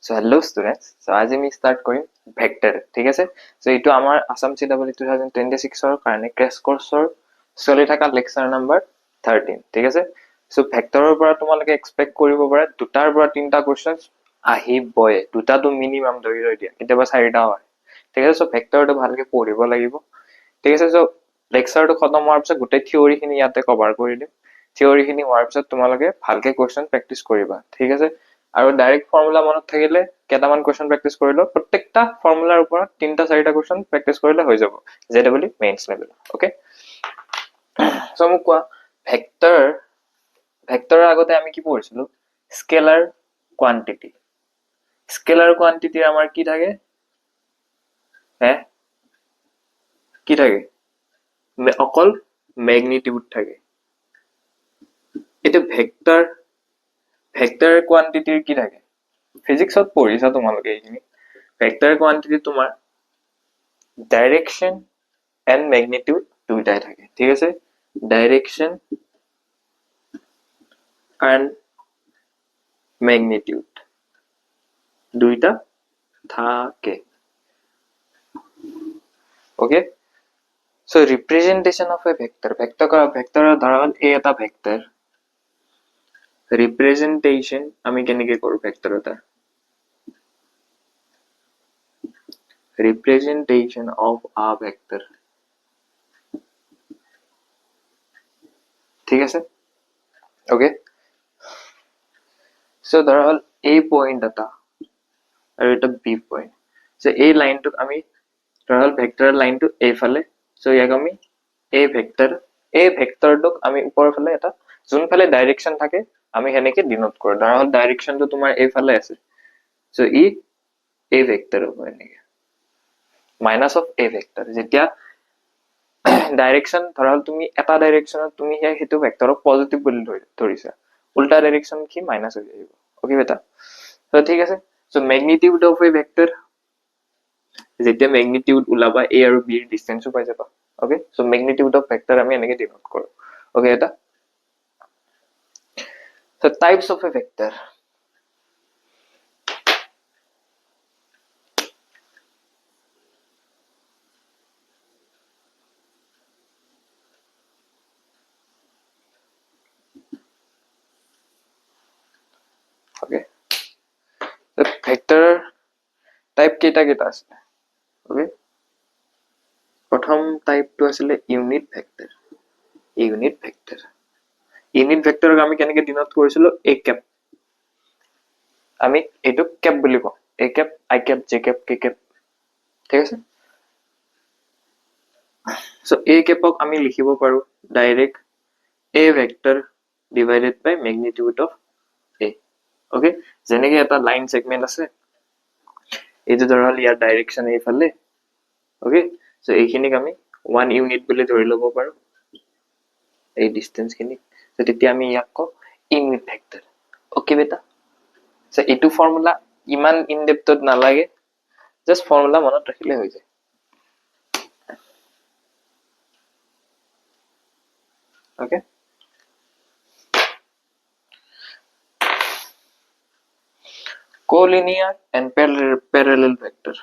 So hello students. So আজি আমি start কৰিম ভেক্টৰ, ঠিক আছে? So এইটো আমাৰ আসাম CW 2026 ৰ কাৰণে ক্ৰেশ কোৰ্সৰ চলি থকা লেকচাৰ নম্বৰ 13, ঠিক আছে? So ভেক্টৰৰ পৰা তোমালোকে এক্সপেক্ট কৰিব পাৰা দুটাৰ পৰা তিনটা কোৱেশ্চনছ আহিবই, দুটাটো মিনিমাম ধৰি দিয়া, কেতিয়াবা চাৰিটা হয়, ঠিক আছে? So ভেক্টৰটো ভালকে পঢ়িব লাগিব, ঠিক আছে? So লেকচাৰটো খতম হোৱাৰ পিছত গোটেই থিওৰিখিনি ইয়াতে কভাৰ কৰি দিম। থিওৰিখিনি হোৱাৰ পিছত তোমালোকে ভালকে কোৱেশ্চন প্ৰেক্টিস কৰিবা, ঠিক আছে? আৰু ডাইৰেক্ট ফৰ্মুলা মনত থাকিলে কেইটামান কোৱেশ্চন প্ৰেক্টিস কৰিলো, প্ৰত্যেকটা ফৰ্মুলাৰ ওপৰত তিনটা চাৰিটা কোৱেশ্চন প্ৰেক্টিস কৰিলে হৈ যাব ZW mains level, okay? So মোক কোৱা ভেক্টৰৰ আগতে আমি কি পঢ়িছিলো? Scalar quantity. স্কেলাৰ কোৱান্টিটিৰ আমাৰ কি থাকে? কি থাকে? অকল ম্যাগনিটিউড থাকে। এটা ভেক্টৰ কোৱান্টিটিৰ কি থাকে? ফিজিক্সত পঢ়িছা তোমালোকে এইখিনি। ভেক্টৰ কোৱান্টিটি তোমাৰ ডাইৰেকশন এন্ড ম্যাগনিটিউড দুইটাই থাকে, ঠিক আছে? ডাইরেকশন and magnitude দুইটা থাকে, okay? So representation of a vector, ভেক্টৰৰ ধৰা হ'ল এ এটা ভেক্টৰ। ৰিপ্ৰেজেন্টেশন আমি কেনেকে কৰো ভেক্টৰ এটা? ৰিপ্ৰেজেন্টেশন অফ আ ভেক্টৰ, ঠিক আছে? ওকে, সো ধৰা হ'ল এ পয়েন্ট এটা আৰু এটা বি পয়েন্ট। সো এই লাইনটোক আমি ধৰা হ'ল ভেক্টৰৰ লাইনটো এইফালে, সো ইয়াক আমি এই ভেক্টৰটোক আমি ওপৰৰ ফালে এটা যোনফালে ডাইৰেকশন থাকে আমি হেনেকে ডিনোট কৰো। ধৰা হ'ল ডাইৰেকশনটো তোমাৰ এইফালে আছে, সো ই এই ভেক্টৰ হ'ব এনেকে মাইনাস অফ এ ভেক্টৰ। যেতিয়া ডাইৰেকশন ধৰা হ'ল তুমি এটা ডাইৰেকশনত তুমি সেইটো ভেক্টৰক পজিটিভ বুলি ধৰিছা, উল্টা ডাইরেকশন কি মাইনাস হৈ যাব, ওকে বেটা? তো ঠিক আছে। So magnitude of A vector, যেতিয়া ম্যাগনিটিউড ওলাবা এ আৰু বি ৰ ডিসটেন্সও পাই যাবা, okay? So magnitude of vector আমি এনেকে ডিনোট কৰো, ওকে এটা? So types of A vector, okay? তো ভেক্টৰৰ টাইপ কেইটা আছে, ওকে? প্ৰথম টাইপটো আছিলে ইউনিট ভেক্টৰ। ইউনিট ভেক্টৰক আমি কেনেকে ডিনোট কৰিছিলো? A cap. আমি এইটো কেপ বুলি কওঁ, a cap, i cap, j cap, k cap, ঠিক আছে? সো এ কেপক আমি লিখিব পাৰো direct a vector divided by magnitude of a, okay? যেনেকে এটা লাইন সেগমেন্ট আছে, এইটো ধৰা হ'ল ইয়াৰ ডাইৰেকশন এইফালে, ওকে? সো এইখিনিক আমি 1 ইউনিট বুলি ধৰি ল'ব পাৰো, এই ডিসটেন্স খিনি। সো তেতিয়া আমি ইয়াক কওঁ ইউনিট ভেক্টৰ, ওকে বেটা? সো এইটো ফৰ্মুলা ইমান ইন ডেপথত নালাগে, জাস্ট ফৰ্মুলা মনত ৰাখিলে হৈ যায়, okay? Collinear and parallel vector.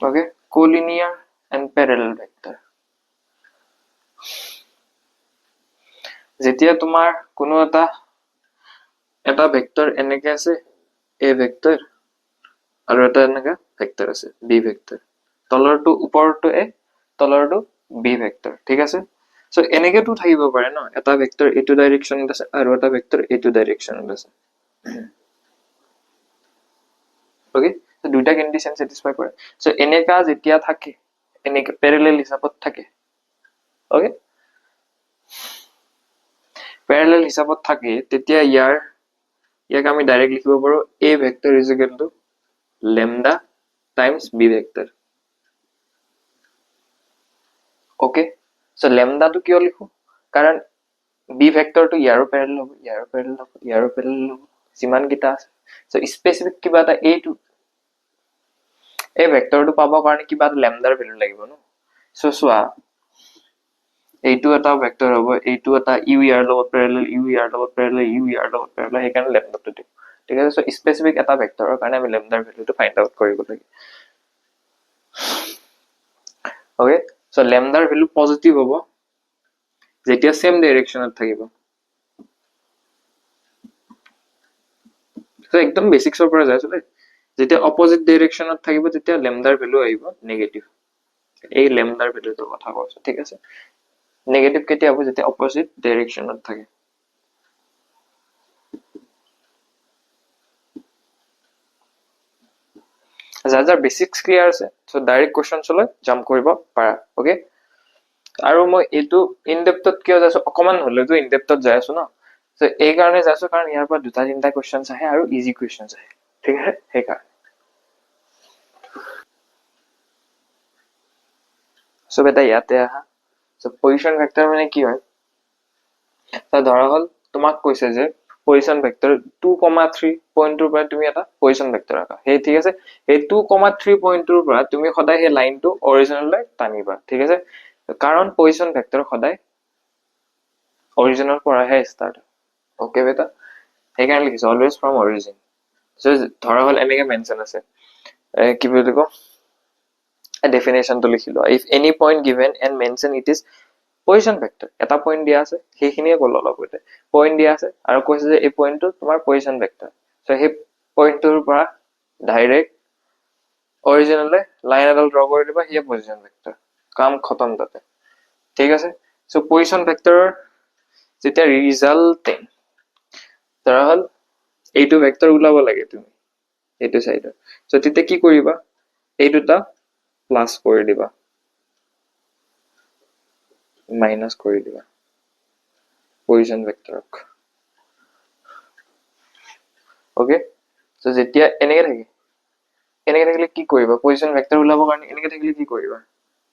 Okay, collinear and parallel vector. যেতিয়া তোমাৰ কোনো এটা ভেক্টৰ এনেকে আছে এ ভেক্টৰ আৰু এটা এনেকা ভেক্টৰ আছে বি ভেক্টৰ, তলৰটো ওপৰটো এ, তলৰটো বি ভেক্টৰ, ঠিক আছে? সো এনেকেটো থাকিব পাৰে ন, এটা ভেক্টৰ এইটো ডাইৰেকশনত আছে আৰু এটা ভেক্টৰ এইটো ডাইৰেকশনত আছে, ওকে? সো দুইটা কন্ডিশন স্যাটিসফাই কৰে। সো এনেকা যেতিয়া থাকে, এনেকে প্যাৰালাল হিসাবত থাকে, ওকে? প্যাৰালাল হিসাবত থাকে তেতিয়া ইয়াক আমি ডাইৰেক্ট লিখিব পাৰো a vector is equal to lambda times b vector, okay? So ল্যামডাটো কিয় লিখো? কাৰণ b ভেক্টৰটো ইয়াৰো প্যাৰালাল হ'ব, ইয়াৰো প্যাৰালাল হ'ব, ইয়াৰো প্যারালাল হ'ব, যিমান কিটা আছে। সো স্পেসিফিক কিবা এটা a টো এই ভেক্টৰটো পাবৰ কাৰণে কিবা এটা লেমডাৰ ভ্যালু লাগিব ন সো চোৱা এইটো এটা ভেক্টৰ হ'ব এইটো এটা ইউ ইয়াৰ লগত প্যাৰালাল ইউ ইয়াৰ লগত প্যাৰালাল ইউ ইয়াৰ লগত প্যাৰালাল সেইকাৰণে লেমডাটো দিম ঠিক আছে সো স্পেসিফিক এটা ভেক্টৰৰ কাৰণে আমি লেমডাৰ ভ্যালুটো ফাইন্ড আউট কৰিব লাগে ওকে সো লেমডাৰ ভ্যালু পজিটিভ হ'ব যেতিয়া সেম ডাইৰেকশনত থাকিব সো একদম বেসিক্সৰ পৰা যায় চলে যেতিয়া অপোজিট ডাইৰেকশনত থাকিব তেতিয়া লেমডাৰ ভ্যালু আহিব নেগেটিভ এই লেমডাৰ ভ্যালুটোৰ কথা কৈছো ঠিক আছে নেগেটিভ কেতিয়া হ'ব যেতিয়া অপোজিট ডাইৰেকশনত থাকে যাৰ বেসিক্স ক্লিয়াৰ আছে সো ডাইৰেক্ট কোৱেশ্চনছলৈ জাম্প কৰিব পাৰা ওকে আৰু মই এইটো ইন ডেপথত কিয় যাইছো অকমান হলেতো ইন ডেপথত যাই আছো ন সো এই কাৰণে যাইছো কাৰণ ইয়াৰ পৰা দুটা তিনটা কোৱেশ্চনছ আহে আৰু ইজি কোৱেশ্চনছ আহে ঠিক আছে সেইকাৰণে সো বেটা ইয়াতে আহা সো পজিশন ভেক্টৰ মানে কি হয় সো ধৰা হল তোমাক কৈছে যে পজিশন ভেক্টৰ 2,3 পইণ্টৰ পৰা তুমি এটা পজিশন ভেক্টৰ আঁকা সেই ঠিক আছে এই 2,3 পইণ্টৰ পৰা তুমি সদায় সেই লাইনটো অৰিজিনলৈ টানিবা ঠিক আছে কাৰণ পজিশন ভেক্টৰ সদায় অৰিজিনৰ পৰাহে ষ্টাৰ্ট ওকে বেটা সেইকাৰণে লিখিছো অলৱেজ ফ্ৰম অৰিজিন সো ধৰা হল এনেকে মেনশন আছে কি বুলি কও definition to লিখিলো if any point given and mention it is position vector এটা পয়েন্ট দিয়া আছে সেইখিনিয়ে কল অলপ হইতে পয়েন্ট দিয়া আছে আৰু কৈছে যে এই পয়েন্টটো তোমাৰ পজিশন ভেক্টৰ সো সেই পয়েন্টৰ পৰা ডাইৰেক্ট অৰিজিনলে লাইন এডাল ড্ৰ কৰি দিবা হিয়া পজিশন ভেক্টৰ কাম খতম তাতে ঠিক আছে সো পজিশন ভেক্টৰৰ যেতিয়া ৰিজাল্টিং ধৰা হল এইটো ভেক্টৰ ওলাব লাগে তুমি এইটো সাইডৰ সো তেতিয়া কি কৰিবা এই দুটা প্লাস কৰে দিবা মাইনাস কৰে দিবা পজিশন ভেক্টৰক ওকে সো যেতিয়া এনেকে থাকিলে কি কৰিবা পজিশন ভেক্টৰ ওলাব কাৰণে এনেকে থাকিলে কি কৰিবা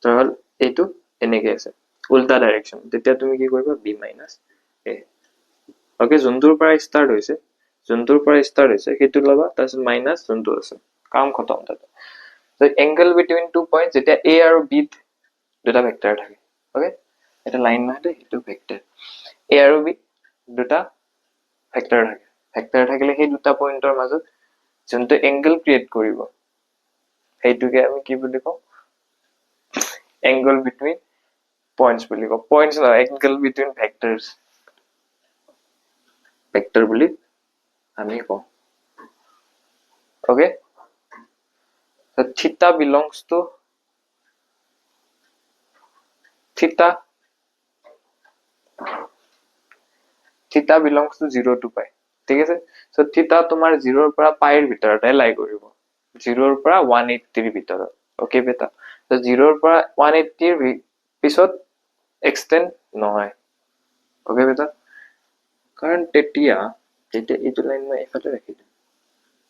ধৰল এইটো এনেকে আছে উল্টা ডাইৰেকশন তেতিয়া তুমি কি কৰিবা b - a ওকে যোনটোৰ পৰা ষ্টাৰ্ট হৈছে সেইটো লবা তাৰপিছত মাইনাস যোনটো আছে কাম খতম তাতে so angle between two points যেতিয়া a আৰু b দুটা ভেক্টৰ থাকে ওকে এটা লাইন নহয় এটা ভেক্টৰ a আৰু b দুটা ভেক্টৰ থাকিলে সেই দুটা পয়েন্টৰ মাজত যোনটো এংগল ক্ৰিয়েট কৰিব সেইটোকে আমি কি বুলি কওঁ এংগল বিটুইন পয়েন্টস বুলি কওঁ পয়েন্টস না এংগল বিটুইন ভেক্টৰস ভেক্টৰ বুলি আমি কওঁ okay so theta belongs to theta belongs to 0 to pi ঠিক আছে সো থিটা তোমাৰ 0 ৰ পৰা পাই ৰ ভিতৰতে লাই কৰিব 0 ৰ পৰা 180 ৰ ভিতৰত ওকে বেটা সো 0 ৰ পৰা 180 ৰ পিছত এক্সটেন্ড নহয় ওকে বেটা কাৰণ তেতিয়া এইটো লাইন মই এফালে ৰাখি দিম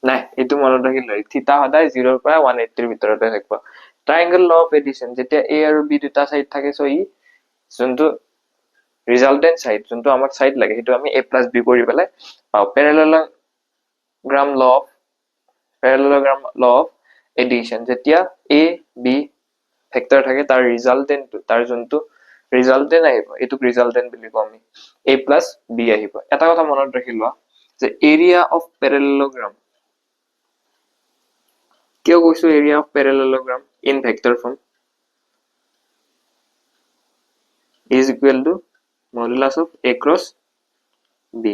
নাই এইটো মনত ৰাখিলে থিটা সদায় 0 ৰ পৰা 180 ৰ ভিতৰতে থাকিব ট্ৰায়াঙ্গল ল অফ এডিশন যেতিয়া a আৰু b দুটা সাইড থাকে সো ই যোনটো ৰিজাল্টেন্ট সাইড যোনটো আমাক সাইড লাগে হেতু আমি a + b কৰি পেলাই পাও প্যাৰালেলোগ্ৰাম ল অফ এডিশন যেতিয়া a b ভেক্টৰ থাকে তাৰ ৰিজাল্টেন্ট তাৰ যোনটো ৰিজাল্টেন্ট আহিব এটুক ৰিজাল্টেন্ট বুলি কম আমি a + b আহিব এটা কথা মনত ৰাখি লোৱা যে এৰিয়া অফ প্যাৰালেলোগ্ৰাম কিয় কৈছো area of parallelogram in vector form is equal to modulus of a cross b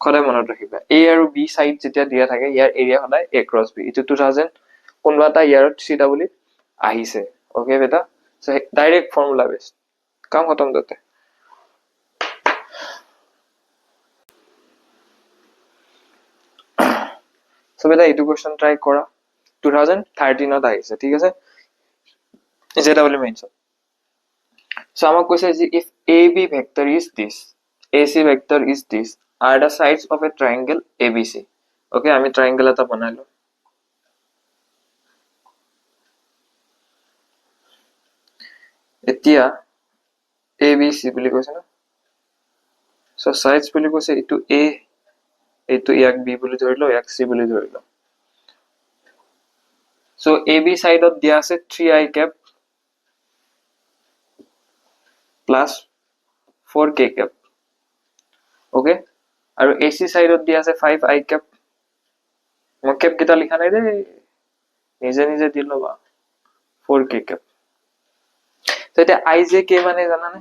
খদাই মনত ৰাখিবা a আৰু b সাইড যেতিয়া দিয়া থাকে ইয়াৰ এৰিয়া সদায় a cross b ইটো 2000 কোনবা এটা ইয়াৰত CW আহিছে ওকে বেটা সো ডাইৰেক্ট ফৰ্মুলা বেস কাম খতম তাতে সো বেটা এইটো কোৱেশ্চন ট্ৰাই কৰা 2013 ত আহিছে ঠিক আছে JW মেনশন so আমাক কৈছে যে if AB vector is this AC vector is this are the sides of a triangle ABC okay আমি ট্রায়াঙ্গেল এটা বনাইলো এতিয়া ABC বুলি কৈছে না so sides বুলি কৈছে এটো A এটো ইয়াক B বুলি ধৰিলো ইয়াক C বুলি ধৰিলো সো AB সাইডত দিয়া আছে 3i cap plus 4k cap okay আৰু AC সাইডত দিয়া আছে 5i cap মই cap কেটা লিখা নাই দে নিজে নিজে দি লবা 4k cap তো এটা ijk মানে জানানে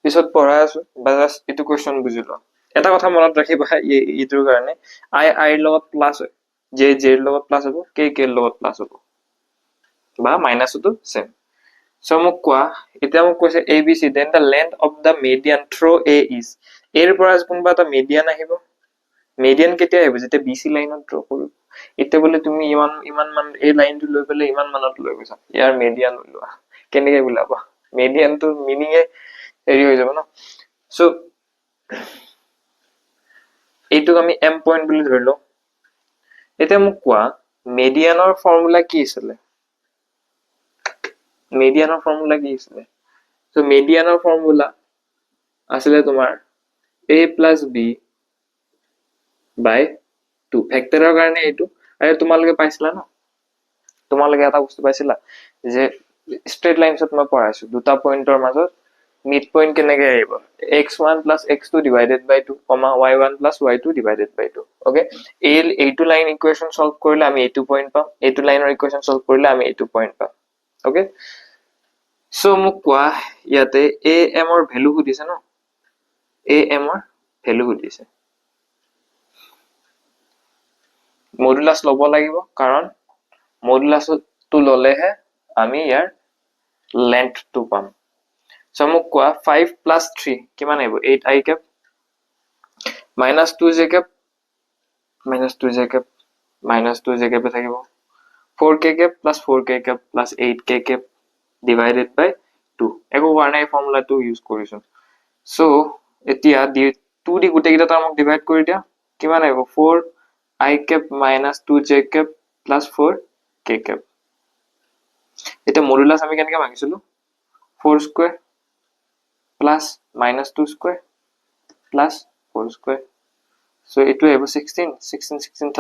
পিছত পঢ়াই আছো বাস এটো কোৱেশ্চন বুজিলো এটা কথা মনত ৰাখিবা ইটোৰ কাৰণে i ৰ লগত প্লাস হয় j ৰ লগত প্লাস হ'ব k ৰ লগত প্লাস হ'ব বা মাইনাসটো সেম সো মোক কোৱা এতিয়া মোক কৈছে abc then the length of the median through a is এর পৰা কোনবা এটা মিডিয়ান আহিব মিডিয়ান কেতিয়া আহিব যেতিয়া bc লাইনত ড্ৰ কৰিব এতিয়া বলে তুমি ইমান মান এই লাইনটো লৈ পেলে ইমান মানত লৈ গৈছা ইয়াৰ মিডিয়ান লোৱা কেনেকৈ বুলাবা মিডিয়ান তো মিনিং হেৰি হৈ যাব ন সো এইটোক আমি m পইণ্ট বুলি ধৰিলো এতিয়া মোক কোৱা মিডিয়ানৰ ফৰ্মুলা কি আছিল মিডিয়ানৰ ফৰ্মুলা কি আছিল সো মিডিয়ানৰ ফৰ্মুলা আসলে তোমাৰ a plus b by 2 ফেক্টৰৰ কাৰণে এইটো আৰু তোমালোকে পাইছিলা ন তোমালোকে এটা বস্তু পাইছিলা যে স্ট্ৰেট লাইনছত মই পঢ়াইছো দুটা পইণ্টৰ মাজত মিড পইণ্ট কেনেকৈ আহিব x1 plus x2 divided by 2 y1 plus y2 divided by 2 okay এইটো লাইন ইকুৱেশ্যন সলভ কৰিলে আমি এইটো পইণ্ট পাম এইটো লাইনৰ ইকুৱেশ্যন সলভ কৰিলে আমি এইটো পইণ্ট পাম ওকে সো মোক কোৱা ইয়াতে am ৰ ভ্যালু সুধিছে ন am ৰ ভ্যালু সুধিছে মডুলাস লব লাগিব কাৰণ মডুলাসটো ললেহে আমি ইয়াৰ লেন্থটো পাম সো মোক কোৱা 5 plus 3 কিমান আহিব 8i cap minus 2j cap minus 2j cap minus 2j cap থাকিব 4k cap plus 4k cap plus 8k cap divided by 2 একো হোৱা নাই ফৰ্মুলাটো ইউজ কৰিছো সো এতিয়া 2 দি গুটেই কিটা টাৰ্মক ডিভাইড কৰি দিয়া কিমান আহিব 4i cap minus 2j cap plus 4k cap এটা মডুলাস আমি কেনেকৈ ভাঙিছিলো 4 square plus minus 2 square plus 4 square so it will have 16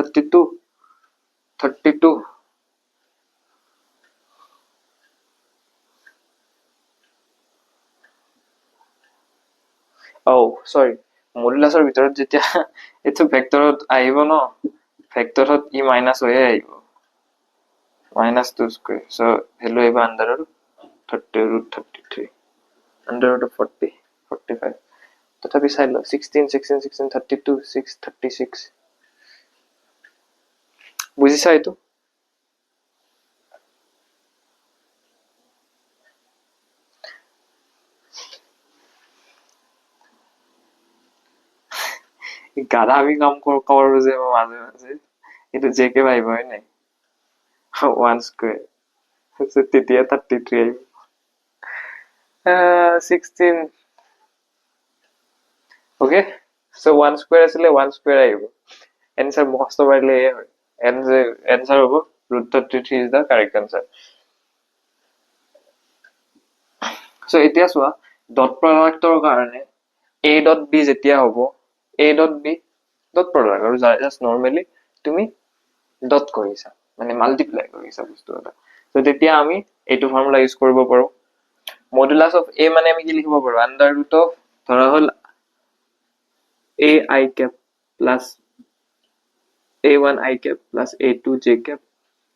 32 oh sorry মডুলাসৰ ভিতৰত যেতিয়া এটো ভেক্টৰত আহিব ন ভেক্টৰত ই মাইনাস হৈ আহিব minus 2 square so value আহিব under root 30 root 33 under root of 40 45 তথাপি চাই ল 16 32 6 36 বুজিছা এইটো গাধা আমি কাম কৰো যে মাজে মাজে এইটো জেকে ভাইব হয় নাই 1 square so তেতিয়া 33 আহিব 16 okay so 1 square asile 1 square aibo answer most probably a hoy answer hobo root 33 is the correct answer so etia soa dot product or karone a dot b jetia hobo a dot b dot product or just normally tumi dot korisa mane multiply korisa bostu eta so tetia ami etu formula use koribo paro modulus of a mane ami ki likhibo paro under root of dhora hol ai cap plus a1 i cap plus a2 j cap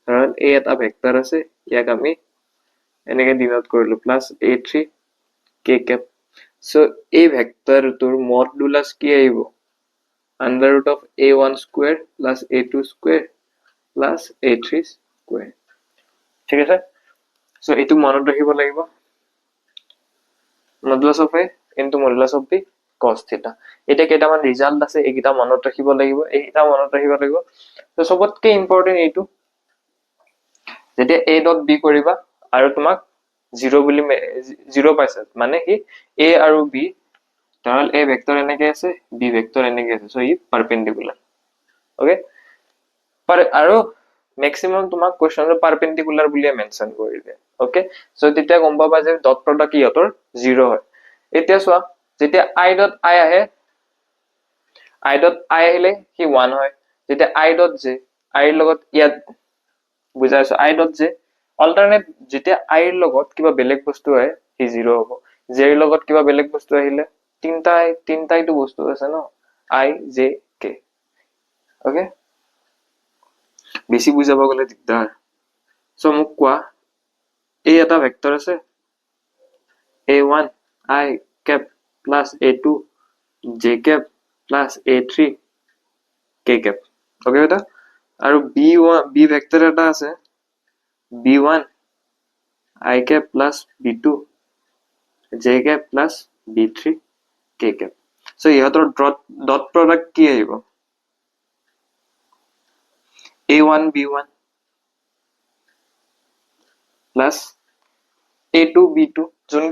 কারণ a এটা vector আছে ইয়াক আমি এনেকে denote কৰিলো plus a3 k cap so a vector তোৰ modulus কি আহিব under root of a1 square plus a2 square plus a3 square ঠিক আছে so এটো মনত ৰাখিব লাগিব modulus of a into modulus of b cos theta এটা কেটামান ৰিজাল্ট আছে এইটা মনত ৰাখিব লাগিব এইটা মনত ৰাখিব লাগিব তো সবতকে ইম্পৰ্টেন্ট এইটো যেতিয়া a dot b কৰিবা আৰু তোমাক 0 বুলি 0 পাইছে মানে কি a আৰু b তাহলে a ভেক্টৰ এনেকে আছে b ভেক্টৰ এনেকে আছে সো ই পাৰপেন্ডিকুলাৰ ওকে पर আৰু ম্যাক্সিমাম তোমাক কোৱেশ্চনৰ পাৰপেন্ডিকুলাৰ বুলি মেনশন কৰি দিয়ে ওকে সো তেতিয়া গম পাবা যে ডট প্ৰডাক্ট ইহতৰ 0 হয় এতিয়া চোৱা যেতিয়া i dot i আহে i dot i আহিলে কি 1 হয় যেতিয়া i dot j i লগত ইয়াত বুজাইছো i ডট j অল্টাৰনেট যেতিয়া i ৰ লগত কিবা বেলেগ বস্তু হয় হি 0 হ'ব j ৰ লগত কিবা বেলেগ বস্তু আহিলে তিনটাইটো বস্তু আছে ন i j k ওকে বেছি বুজাব গলে দিগদাৰ সো মোক কোৱা a এটা ভেক্টৰ আছে a1 I cap plus a2 j cap plus a3 k cap okay বেটা আৰু b1 b ভেক্টৰ এটা আছে b1 I cap plus b2 j cap plus b3 k cap so ইহতৰ ডট প্ৰডাক্ট কি আহিব a1 b1 plus a2 b2 যোন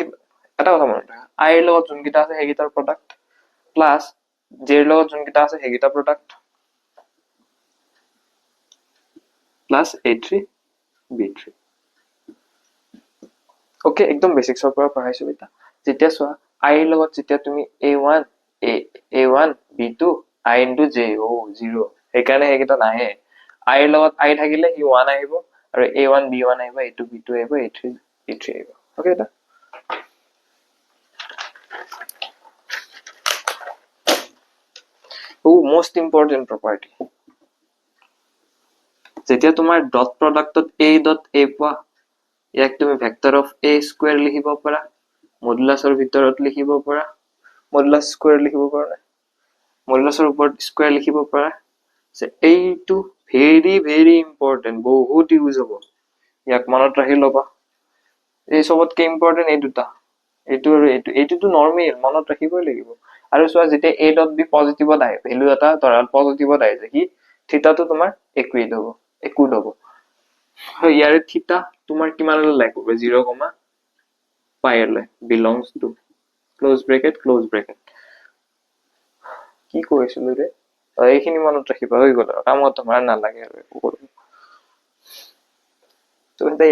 এটা কথা মনত ৰাখা i ৰ লগত যোন কিটা আছে হেগিটাৰ প্ৰডাক্ট প্লাস j ৰ লগত যোন কিটা আছে হেগিটা product plus a3 b3 okay একদম বেসিক্সৰ পৰা পঢ়াইছো বেটা যেতিয়া চোৱা i ৰ লগত যেতিয়া তুমি a1 b2 i into j 0 সেইকাৰণে হেগিটা নাহে i ৰ লগত i থাকিলে হি 1 আহিব আৰু a1 b1 আহিব a2 b2 আহিব a3 b3 আহিব ওকে এটা most important property যেতিয়া তোমাৰ ডট প্ৰডাক্টত a ডট a পোৱা ইয়াক তুমি ভেক্টৰ অফ a স্কয়াৰ লিখিব পাৰা মডুলাছৰ ভিতৰত লিখিব পাৰা মডুলাছ স্কয়াৰ লিখিব পাৰা মডুলাছৰ ওপৰত স্কয়াৰ লিখিব পাৰা সে এইটো ভেৰি ইম্পৰ্টেন্ট বহুত ইউজ হ'ব ইয়াক মনত ৰাখি লবা এই সবতকে ইম্পৰ্টেন্ট এই দুটা এইটো আৰু এইটো নৰমাল মনত ৰাখিবই লাগিব আৰু চোৱা যেতিয়া a ডট b পজিটিভত আহে ভ্যালু এটা ধৰা পজিটিভত আহে যে কি থিটাটো তোমাৰ ইকুইড হ'ব ইকুইড হ'ব ইয়াৰে থিটা তোমাৰ কিমানলৈ লাগিব 0, পাইলৈ belongs to close bracket কি কৈছিলো ৰে এইখিনি মনত ৰাখিবা হৈ গ'ল আৰু কামত তোমাৰ নালাগে আৰু একো কৰিব তো এটা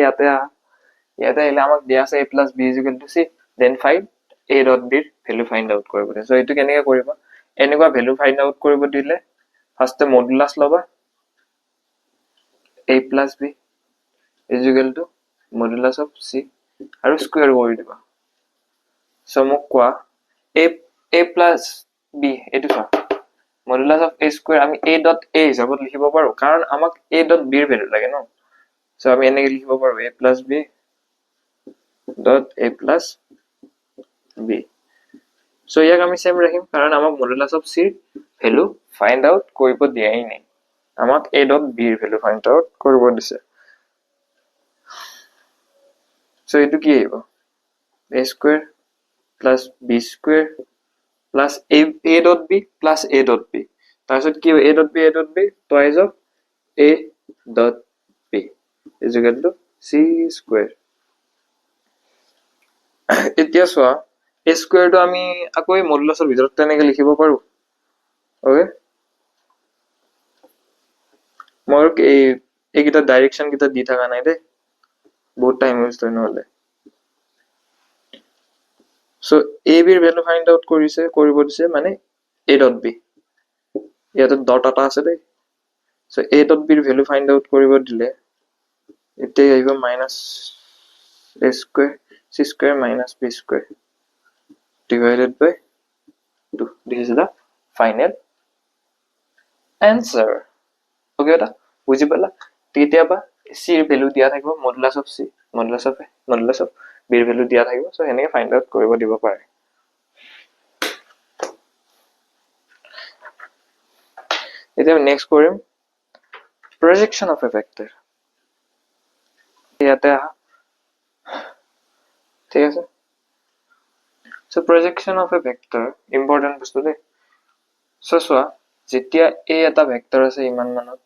ইয়াতে আহিলে আমাক দিয়া আছে a plus b is equal to c then find a dot b ৰ ভ্যালু ফাইন্ড আউট কৰিব সো এইটো কেনেকৈ কৰিবা এনেকুৱা ভ্যালু ফাইন্ড আউট কৰিব দিলে ফাৰ্স্টে মডুলাছ লবা a plus b is equal to modulus of c আৰু স্কয়াৰ কৰি দিবা সো মোক কোৱা a plus b এটো চোৱা modulus of a square আমি a dot a হিচাপত লিখিব পাৰো কাৰণ আমাক a dot b ৰ ভ্যালু লাগে ন সো আমি এনেকৈ লিখিব পাৰো a plus b dot a plus b so ইয়াক আমি সেম ৰাখিম কাৰণ আমাক modulus of c ৰ ভ্যালু ফাইন্ড আউট কৰিব দিয়াই নাই আমাক a dot b ৰ ভ্যালু ফাইন্ড আউট কৰিব দিছে সো এটো কি আহিব a square plus b square plus a dot b plus a dot b তাৰপিছত কি a dot b twice of a dot b is equal to c square এতিয়া চোৱা a square টো আমি আকৌ মডুলাছৰ ভিতৰত তেনেকৈ লিখিব পাৰো ওকে মোৰ এইকিটা ডাইৰেকশন কিটা দি থাকা নাই দে বহুত টাইম ওয়েস্ট হয় নহলে সো a b ৰ ভ্যালু ফাইন্ড আউট কৰিব দিছে মানে a dot b ইয়াতে ডট এটা আছে দে সো a dot b ৰ ভ্যালু ফাইন্ড আউট কৰিব দিলে এতে আহিব minus a square c square minus b square divided by 2 this is the final answer okay এটা বুজি পালা তেতিয়াবা c ৰ ভ্যালু দিয়া থাকিব modulus of c modulus of b ৰ ভ্যালু দিয়া থাকিব সো হেনে ফাইন্ড আউট কৰিব দিব পাৰে এতিয়া নেক্সট কৰিম projection of a vector ইয়াতে ঠিক আছে so projection of a vector important বস্তু দে সো চোৱা যেতিয়া a এটা ভেক্টৰ আছে ইমান মানত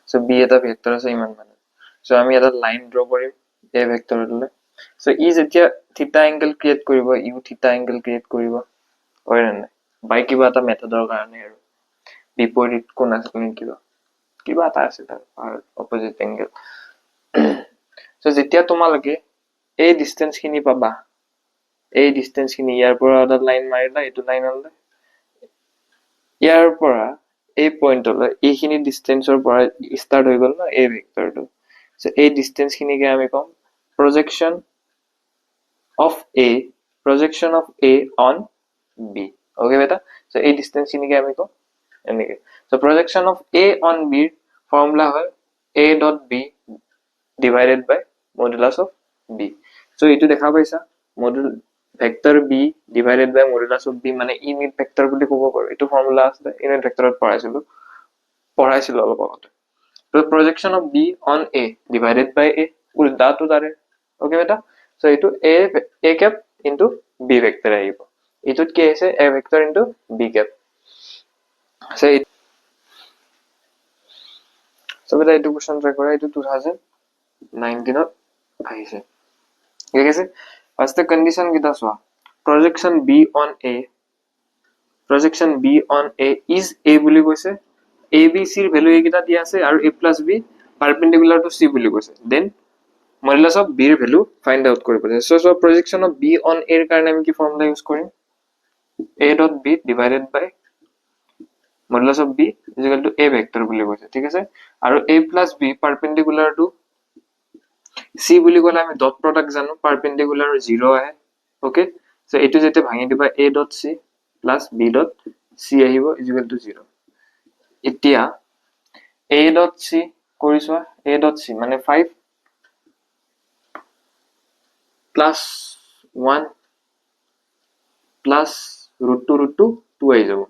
সো b এটা ভেক্টৰ আছে ইমান মানত সো আমি এটা লাইন ড্ৰ কৰিম a ভেক্টৰলৈ সো ই যেতিয়া থিটা এংগল ক্ৰিয়েট কৰিব ইউ থিটা এংগল ক্ৰিয়েট কৰিব হয় না বাই কিবা এটা মেথডৰ কাৰণে আৰু বিপৰীত কোণ আছে কিবা এটা আছে তাৰ অপোজিট এংগল সো যেতিয়া তোমালকে এই ডিসটেন্স খিনি পাবা এই ডিসটেন্স খিনি ইয়াৰ পৰা এটা লাইন মাৰিলা এটো লাইন আনলে ইয়াৰ পৰা এই পইণ্টলৈ এইখিনি ডিষ্টেন্সৰ পৰা ষ্টাৰ্ট হৈ গ'ল ন এই ভেক্টৰটো সো এই ডিষ্টেন্স খিনিকে আমি কম projection of A on B okay beta so এই ডিষ্টেন্স খিনিকে আমি কম এনেকে so projection of A on B formula হয় A dot B divided by modulus of B so এইটো দেখা পাইছা module vector B divided by modulus of B মানে unit vector বুলি ক'ব পাৰো এইটো ফৰ্মুলা আছে ইউনিট ভেক্টৰত পঢ়াইছিলো অলপ আগতে so projection of B on A divided by A উল্টা তো তাৰে okay beta so এইটো A cap into B vector আহিব এইটোত কি আছে A vector into B cap so beta এইটো কোৱেশ্চন ট্ৰাই কৰা এইটো 2019 ত আহিছে ঠিক আছে ফাৰ্স্ট কন্ডিশন কিটা চোৱা projection B on A is A বুলি কৈছে A B C ৰ ভ্যালু এইকিটা দিয়া আছে আৰু A plus B perpendicular to C বুলি কৈছে then modulus of B ৰ ভ্যালু ফাইন্ড আউট কৰিব লাগে so projection of B on A ৰ কাৰণে আমি কি ফৰ্মুলা ইউজ কৰিম A dot B divided by modulus of B is equal to A vector বুলি কৈছে ঠিক আছে আৰু A plus B perpendicular to C বুলি ক'লে আমি ডট প্ৰডাক্ট জানো perpendicular 0 আহে ওকে সো এইটো যেতে ভাঙি দিবা A dot C plus B dot C আহিব is equal to 0 এতিয়া A dot C কৰিছো A dot C মানে 5 plus 1 plus root 2 আহি যাব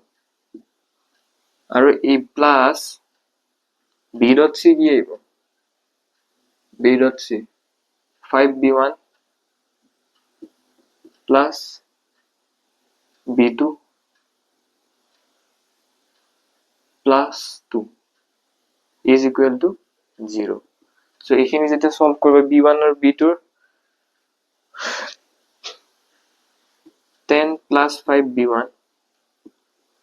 আৰু A plus B dot C কি আহিব B dot C 5B1 plus B2 plus 2 is equal to 0 so এইখিনি যেটা সলভ কৰিব B1 আৰু B2 10 plus 5B1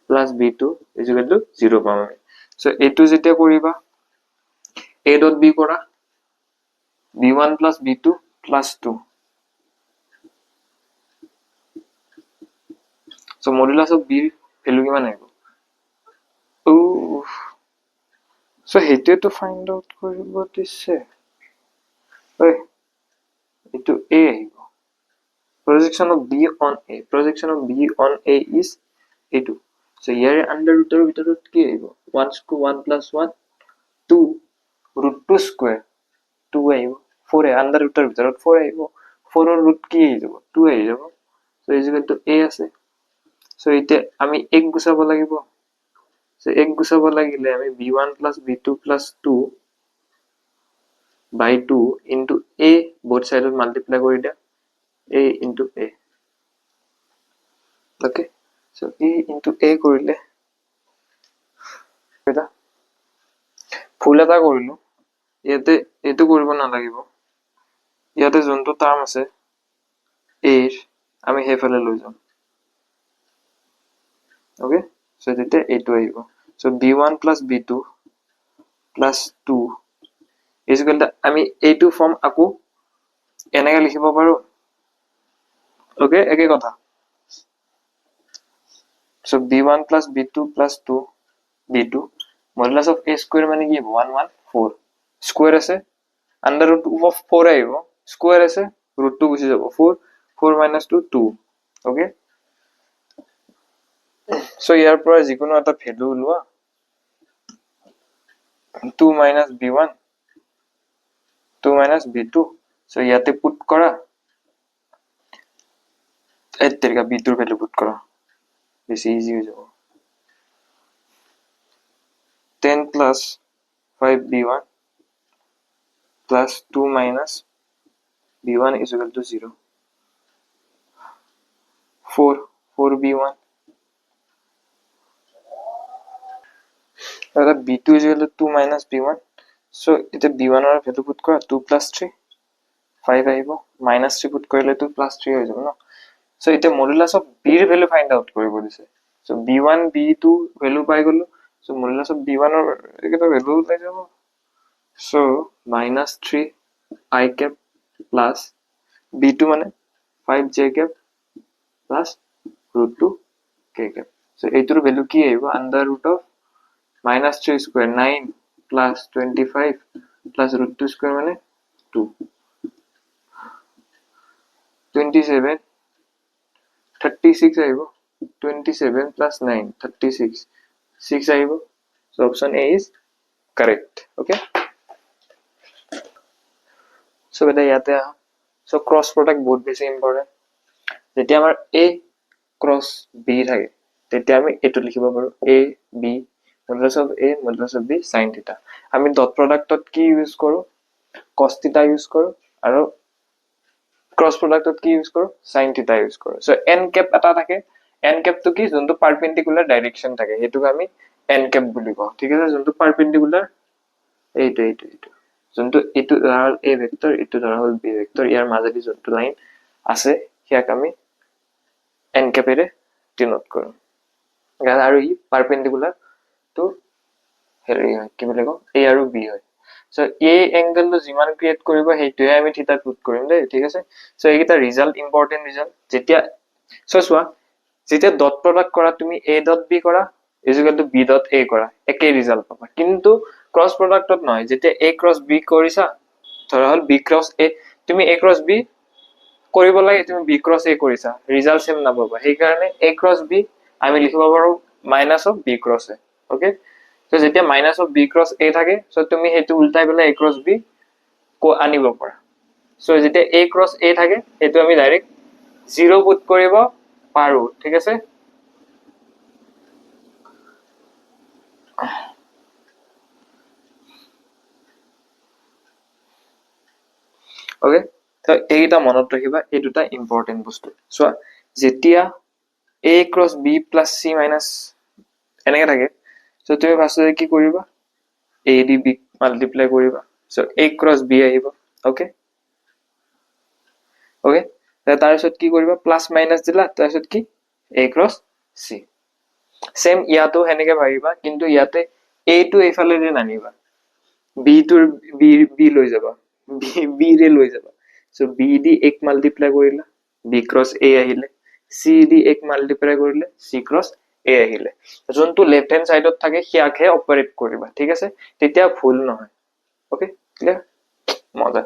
plus B2 is equal to 0 পাম আমি so এইটো যেটা কৰিবা A dot B কৰা B1 plus B2 plus 2 so modulus of B value কিমান আহিব so হেইটো তো ফাইন্ড আউট কৰিব দিছে ঐ এইটো A আহিব projection of B on A is A2 so here under root ৰ ভিতৰত কি আহিব 1 plus 1 2 root 2 square 2 আহিব 4 under root ৰ ভিতৰত 4 আহিব 4 ৰ root কি আহি যাব 2 আহি যাব so is equal to A আছে so ইতে আমি 1 গুছাব লাগিব so 1 গুছাব লাগিলে আমি B1 plus B2 plus 2 by 2 into A both side multiply কৰি দিয়া A into A okay so A into A কৰিলে এটা ফুল এটা কৰিলো ইয়াতে এটো কৰিব না লাগিব ইয়াতে যোনটো টার্ম আছে A আমি হেফালে লৈ যাম okay so দিতে এটো আহিব so B1 plus B2 plus 2 is equal to আমি A2 ফর্ম আকো এনেকে লিখিব পাৰো okay একে কথা so B1 plus B2 plus 2 B2 modulus of A square মানে কি 114 square আছে under root of 4 আহিব square আছে root 2 গুছি যাব 4 minus 2 2 okay so ইয়াৰ পৰা যিকোনো এটা ভ্যালু লোৱা 2 minus B1 2 minus B2 so ইয়াতে পুট কৰা এতেৰকা B2 ৰ ভ্যালু পুট কৰা বেশি ইজি হৈ যাব 10 plus 5B1 plus 2 minus B1 is equal to 0 4B1 and B2 is equal to 2 minus B1 so ite B1 or value put kora 2 plus 3 5 আহিব minus 3 put কৰিলে 2 plus 3 হৈ যাব ন so ite modulus of B ৰ value find out কৰিব দিছে so B1 B2 value পাই গলো so modulus of B1 or এটা value ওলাই যাব so minus 3 I cap plus B2 মানে 5 J cap plus root 2 K cap so এইটোৰ value কি আহিব under root of -3 square 9 plus 25 plus √2 square মানে 2 27 36 আইব 27 plus 9 36 6 আইব so option A is correct okay so beta ইয়াতে so cross product বহুত বেছি ইম্পর্টেন্ট যেতিয়া আমাৰ A cross B থাকে তেতিয়া আমি এটো লিখিব পাৰো A B modulus of A modulus of B sin theta আমি dot product কি ইউজ কৰো cos theta ইউজ কৰো আৰু ক্ৰস প্ৰোডাক্টত কি ইউজ কৰো sin theta ইউজ কৰো সো n cap এটা থাকে n cap তো কি যোনটো পারপেন্ডিকুলার ডাইরেকশন থাকে হেতুক আমি n cap বুলি কওঁ ঠিক আছে যোনটো পারপেন্ডিকুলার এইটো যোনটো এটো ধৰা হল a ভেক্টৰ এটো ধৰা হল b ভেক্টৰ ইয়াৰ মাজেদি যোনটো লাইন আছে হিয়াক আমি n cap এৰে ডিনোট কৰো আৰু ই পাৰপেন্ডিকুলাৰ তো হেৰি হয় কি বুলি কওঁ a আৰু b হয় so a angle to jiman create koribo heituhe ami theta put korim de thik ase so egita result important result jetia so swa jetia dot product kora tumi a dot b kora is equal to b dot a kora ekei result paba kintu cross product tot noy jetia a cross b korisa thora hol b cross a tumi a cross b koribo lage tumi b cross a korisa result same na paba hei karone a cross b ami likhibo paru minus of b cross a okay so যেতিয়া minus of b cross a থাকে so তুমি হেতু উল্টাই পেলাই a cross b কো আনিব পাৰা so যেতিয়া a cross a থাকে হেতু আমি ডাইৰেক্ট 0 পুট কৰিব পাৰো ঠিক আছে ওকে তো এইটা মনত ৰাখিবা এই দুটা ইম্পৰ্টেন্ট বস্তু so যেতিয়া a cross b plus c minus এনেকে থাকে so তুমি ভাষাৰে কি কৰিবা a d b মাল্টিপ্লাই কৰিবা so a cross b আহিব ওকে ওকে তাৰ পিছত কি কৰিবা প্লাস মাইনাস দিলা তাৰ পিছত কি a cross c সেম ইয়াতো হেনেকে ভাবিবা কিন্তু ইয়াতে a টু এফালে ৰে নানিবা b টু b লৈ যাবা b ৰে লৈ যাবা so b দি এক মাল্টিপ্লাই কৰিলা b cross a আহিলে c দি এক মাল্টিপ্লাই কৰিলে c cross a আহিলে যোনটো লেফট হ্যান্ড সাইডত থাকে হিয়াকে অপাৰেট কৰিবা ঠিক আছে তেতিয়া ভুল নহয় ওকে ক্লিয়াৰ মজা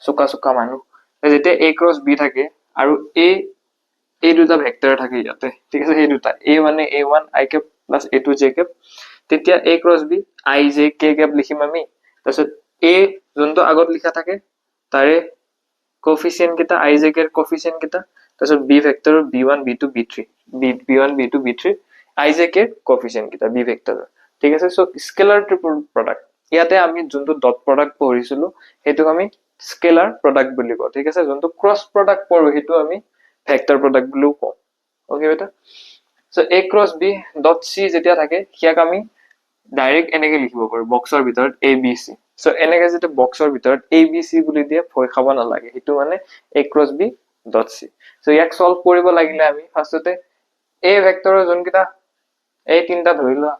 সুকা মানু যেতিয়া a cross b থাকে আৰু a দুটা ভেক্টৰ থাকে ইয়াতে ঠিক আছে এই দুটা a মানে a1 i cap plus a2 j cap তেতিয়া a cross b i j k cap লিখিম আমি তাৰপিছত a যোনটো আগত লিখা থাকে তাৰে কোএফিচিয়েন্ট কিটা i j k এৰ কোএফিচিয়েন্ট কিটা তাৰপিছত b vector b1 b2 b3 b1 b2 b3 i j k এৰ কোএফিচিয়েন্ট কিটা b ভেক্টৰ ঠিক আছে সো স্কেলার ট্রিপল প্রোডাক্ট ইয়াতে আমি যোনটো ডট প্রোডাক্ট পঢ়িছিলো হেতুক আমি স্কেলার প্রোডাক্ট বুলি কওঁ ঠিক আছে যোনটো ক্রস প্রোডাক্ট পঢ়ো হেতু আমি ভেক্টর প্রোডাক্ট বুলিও কওঁ ওকে বেটা so a cross b dot c যেতিয়া থাকে হিয়াক আমি ডাইরেক্ট এনেকে লিখিব পাৰো বক্সৰ ভিতৰত a b c সো এনেকে যেতে বক্সৰ ভিতৰত a b c বুলি দিয়ে ভয় খাব না লাগে হেতু মানে a cross b dot c so ইয়াক সলভ কৰিব লাগিলে আমি ফাৰ্ষ্টতে a ভেক্টৰৰ যোনকিটা এই তিনটা ধৰিলা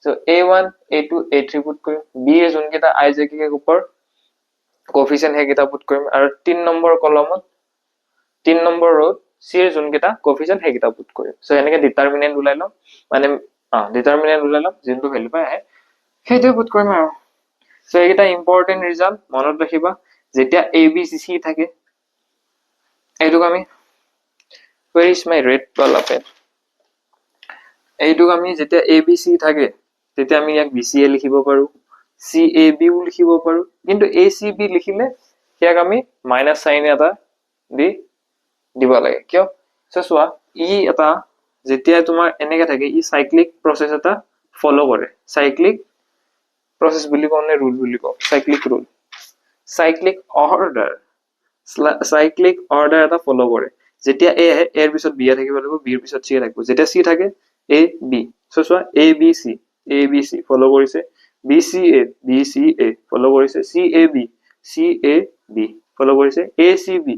so a1 a2 a3 put কৰিম b এৰ যোনকিটা i j k এৰ উপৰ কোএফিচিয়েন্ট হেকিটা পুট কৰিম আৰু 3 নম্বৰ কলমত 3 নম্বৰ ৰোত c এৰ যোনকিটা কোএফিচিয়েন্ট হেকিটা পুট কৰিম সো এনেকে ডিটাৰমিনেন্ট উলাই লম মানে ডিটাৰমিনেন্ট উলাই লম যোনটো ভ্যালু পায় আহে হেতু পুট কৰিম আৰু সো এটা ইম্পৰ্টেন্ট ৰিজাল্ট মনত ৰাখিবা যেতিয়া a b c c থাকে এইটো আমি where is my red color pen এইটো আমি যেতিয়া a b c থাকে তেতিয়া আমি ইয়াক bca লিখিব পাৰো cab ও লিখিব পাৰো কিন্তু acb লিখিলে ইয়াক আমি মাইনাস সাইন এটা দি দিব লাগে কিয় সো সোৱা ই এটা যেতিয়া তোমাৰ এনেকে থাকে ই সাইক্লিক প্ৰসেস এটা ফলো কৰে সাইক্লিক প্রসেস বুলি কোনে রুল বুলি কও সাইক্লিক রুল সাইক্লিক অর্ডার এটা ফলো করে যেতিয়া a আহে a এর পিছত b থাকিব লাগিব b এর পিছত c থাকিব যেতিয়া c থাকে a b সো সোৱা a b c ফলো কৰিছে b c a ফলো কৰিছে c a b ফলো কৰিছে a c b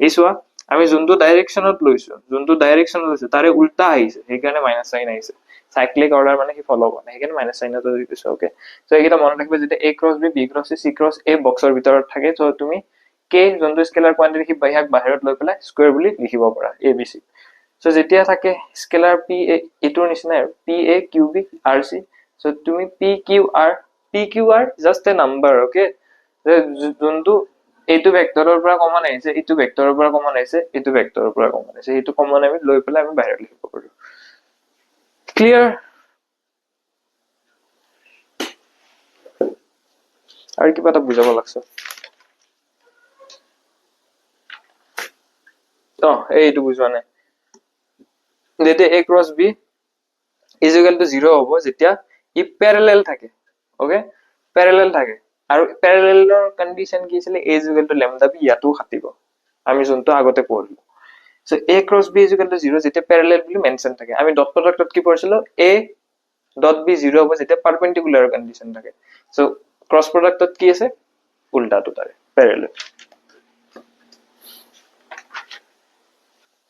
এই সোৱা আমি যোনটো ডাইৰেকশনত লৈছো তাৰে উল্টা আহিছে সেইকাৰণে মাইনাস সাইন আহিছে সাইক্লিক অৰ্ডাৰ মানে কি ফলো কৰে সেইকাৰণে মাইনাস সাইন এটা দিছো ওকে সো এইটা মনত ৰাখিবা যেতিয়া a cross b b cross c c cross a বক্সৰ ভিতৰত থাকে সো তুমি k যোনটো স্কেলাৰ কোৱান্টিটি কি বাইহাক বাহিৰত লৈ পেলাই স্কয়াৰ বুলি লিখিব পাৰা a b c সো যেতিয়া থাকে স্কেলাৰ পি এ এইটোৰ নিচিনা আৰু p a cubic r c so তুমি p q r just a number okay যোনটো এইটো ভেক্টৰৰ পৰা কমন আহিছে এইটো ভেক্টৰৰ পৰা কমন আহিছে এইটো ভেক্টৰৰ পৰা কমন আহিছে এইটো কমন আমি লৈ পেলাই আমি বাহিৰত লিখিব পাৰো ক্লিয়াৰ আৰু কিবা এটা বুজাব লাগছে এইটো বুজোৱা নাই যেতিয়া a cross b is equal to 0 হ'ব যেতিয়া ই প্যাৰেলাল থাকে ওকে প্যাৰেলাল থাকে আৰু প্যাৰেলালৰ কন্ডিশন কি আছিল a is equal to lambda b ইয়াতো খাটিব আমি যোনটো আগতে পঢ়িলো so a cross b is equal to 0 যেতিয়া প্যাৰেলাল বুলি মেনশন থাকে আমি ডট প্ৰডাক্টত কি পঢ়িছিলো a ডট b 0 হ'ব যেতিয়া পাৰপেন্ডিকুলাৰ কন্ডিশন থাকে সো ক্ৰছ প্ৰডাক্টত কি আছে উল্টাটো তাৰে প্যাৰেলাল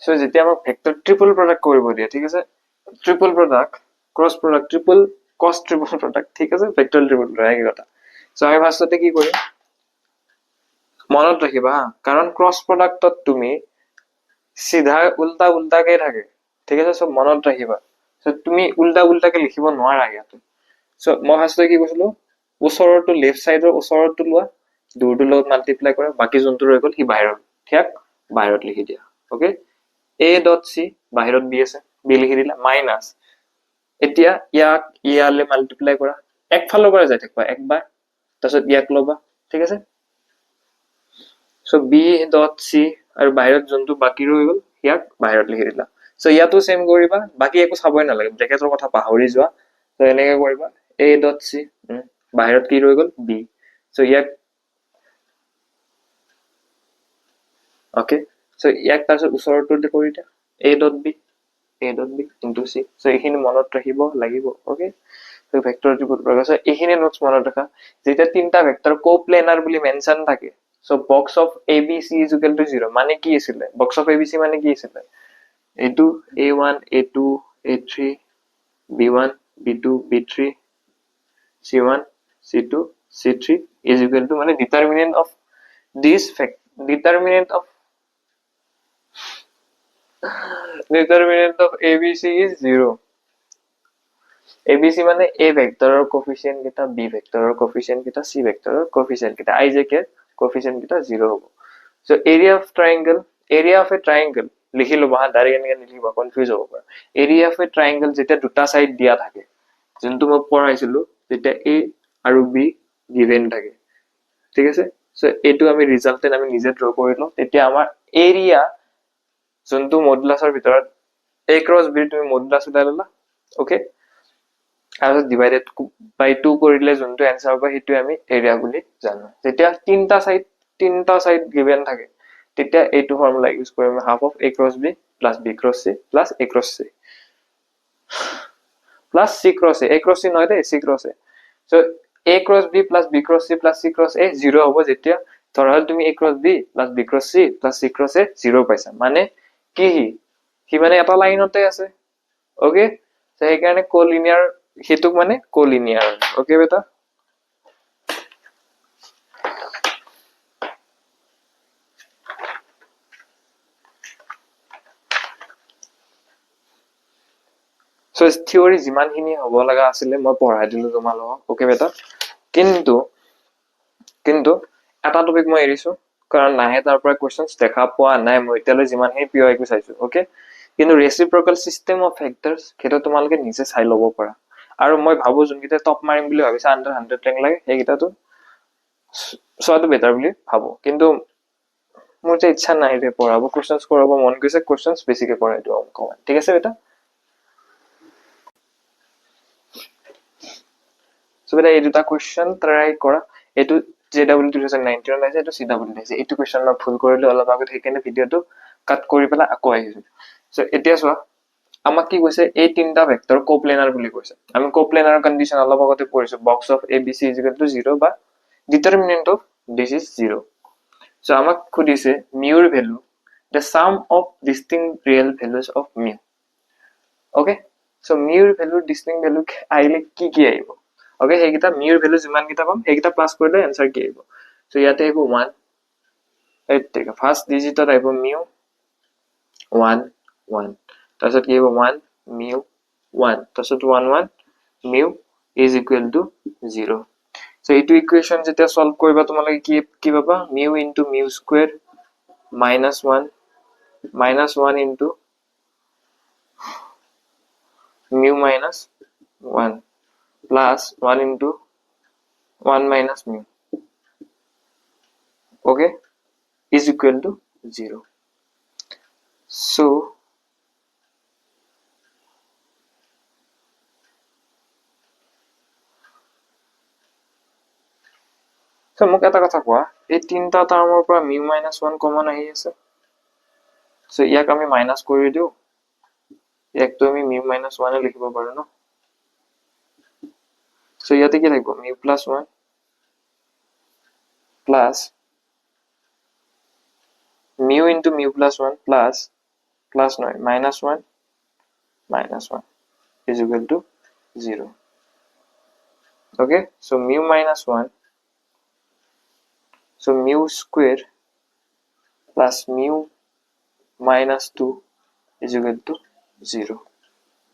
সো যেতিয়া আমাক ভেক্টৰ ট্ৰিপল প্ৰডাক্ট কৰিব দিয়ে ঠিক আছে triple product cross product triple cross triple product ঠিক আছে ভেক্টৰ ট্ৰিপল প্ৰডাক্ট কথা সো আমি ফাৰ্ষ্টতে কি কৰিম মনত ৰাখিবা কাৰণ ক্ৰছ প্ৰডাক্টত তুমি সিধা উল্টা উল্টাকে থাকে ঠিক আছে সব মনত ৰাখিবা সো তুমি উল্টা উল্টাকে লিখিব নোৱাৰা ইয়াতে সো মই ফাৰ্ষ্টতে কি কৈছিলো ওচৰৰটো লেফট সাইডৰ ওচৰৰটো লোৱা দূৰটোৰ লগত মাল্টিপ্লাই কৰা বাকি যোনটো ৰৈ গল হি বাহিৰত ঠিক বাহিৰত লিখি দিয়া ওকে a ডট c বাহিৰত b আছে b লিখি দিলা মাইনাস এতিয়া ইয়াক ইয়ালে মাল্টিপ্লাই কৰা একফালৰ পৰা যাই থাকবা একবাৰ তাৰপিছত ইয়াক লবা ঠিক আছে সো b ডট c আৰু বাহিৰত যোনটো বাকি ৰৈ গল ইয়াক বাহিৰত লিখি দিলা সো ইয়াতো সেম কৰিবা বাকি একো চাবই নালাগে ব্ৰেকেটৰ কথা পাহৰি যোৱা সো এনেকে কৰিবা a ডট c বাহিৰত কি ৰৈ গল b সো ইয়াক ওকে সো ইয়াক তাৰপিছত ওচৰৰটো কৰি দিয়া a dot b into c so এইখিনি মনত ৰাখিব লাগিব okay so vector triple product so এইখিনি নোটস মনত ৰাখা যেতিয়া তিনটা ভেক্টৰ কোপ্লেনাৰ বুলি মেনশন থাকে so box of abc is equal to 0 মানে কি আছিল বক্স অফ abc মানে কি আছিল এইটো a1 a2 a3 b1 b2 b3 c1 c2 c3 is equal to মানে determinant of this fact determinant of ABC is 0 ABC মানে a ভেক্টৰৰ কোফিচিয়েন্ট কিটা b ভেক্টৰৰ কোফিচিয়েন্ট কিটা c ভেক্টৰৰ কোফিচিয়েন্ট কিটা ijk কোফিচিয়েন্ট কিটা 0 হ'ব so area of a triangle লিখি লবা ডাইৰেক্ট এনেকে লিখিবা কনফিউজ হ'ব পাৰা area of a triangle যেতিয়া দুটা সাইড দিয়া থাকে যোনটো মই পঢ়াইছিলো যেতিয়া a আৰু b given থাকে ঠিক আছে সো এটো আমি ৰিজাল্টেড আমি নিজে ড্ৰ কৰিলো তেতিয়া আমাৰ এৰিয়া যোনটো মডুলাসৰ ভিতৰত a ক্ৰছ b তুমি মডুলাস উলাই ললা ওকে আৰু ডিভাইডেড বাই 2 কৰিলে যোনটো आंसर হ'ব হেতু আমি এৰিয়া বুলি জানো যেতিয়া তিনটা সাইড গিভেন থাকে তেতিয়া এইটো ফৰ্মুলা ইউজ কৰিম half of a cross b plus b cross c plus a cross c plus c cross a cross c নহয় দে c cross a so a cross b plus b cross c plus c cross a 0 হ'ব যেতিয়া ধৰহল তুমি a cross b plus b cross c plus c cross a 0 পাইছা মানে কি হি মানে এটা লাইনতে আছে ওকে সো এই কাৰণে কোলিনিয়াৰ হেতুক মানে কোলিনিয়াৰ ওকে বেটা সো থিওৰি যিমানখিনি হ'ব লগা আছিল মই পঢ়াই দিলো তোমালোকক ওকে বেটা কিন্তু এটা টপিক মই এৰিছো কাৰণ নাহে তাৰ পৰা কোৱেশ্চনছ দেখা পোৱা নাই মই এতিয়ালৈ যিমানখিনি পিঅইকু চাইছো ওকে কিন্তু ৰেচিপ্ৰকাল সিস্টেম অফ ভেক্টৰছ হেতু তোমালোকে নিজে চাই ল'ব পাৰা আৰু মই ভাবো যোনকিটা টপ মাৰিম বুলি ভাবিছা আন্ডাৰ 100 ৰেংক লাগে হেগিটাটো সোৱাটো বেটাৰ বুলি ভাবো কিন্তু মোৰ যে ইচ্ছা নাই ৰে পঢ়াব কোৱেশ্চনছ কৰাব মন গৈছে কোৱেশ্চনছ বেছিকে কৰাই দিও অকমান ঠিক আছে বেটা সো বেটা এই দুটা কোৱেশ্চন ট্ৰাই কৰা এটো JW 2019 আছে এটো CW আছে এটো কোৱেশ্চন মই ভুল কৰিলে অলপ আগত হেকেনে ভিডিওটো কাট কৰি পেলা আকৌ আহিছো সো এতিয়া চোৱা আমাক কি কৈছে এই তিনটা ভেক্টৰ কোপ্লেনাৰ বুলি কৈছে আমি কোপ্লেনাৰ কন্ডিশন অলপ আগতে পঢ়িছো box of ABC is equal to 0 বা determinant of this is 0 so আমাক খুদিছে মিউৰ value the sum of distinct real values of mu okay so মিউৰ ভ্যালু ডিস্টিংক্ট ভ্যালু আইলে কি আহিব ওকে হেগিটা মিউৰ ভ্যালু যিমান কিটা পাম হেগিটা প্লাস কৰিলে आंसर কি আহিব সো ইয়াতে আহিব 1 এই ঠিক ফাৰ্স্ট ডিজিটত আহিব মিউ 1 1 তাৰপিছত কি হ'ব 1 mu 1 তাৰপিছত 1 1 mu is equal to 0 so এইটো ইকুৱেশ্যন যেতিয়া সলভ কৰিবা তোমালোকে কি পাবা mu into mu square minus 1 into mu minus 1 plus 1 into 1 minus mu okay is equal to 0 so মোক এটা কথা কোৱা এই তিনটা টাৰ্মৰ পৰা mu minus 1 কমন আহি আছে so ইয়াক আমি মাইনাস কৰি দিও ইয়াকটো আমি mu minus 1 এ লিখিব পাৰো ন so ইয়াতে কি থাকিব mu plus 1 plus mu into mu plus 1 plus নহয় minus 1 is equal to 0 okay so mu minus 1 so mu square plus mu minus 2 is equal to 0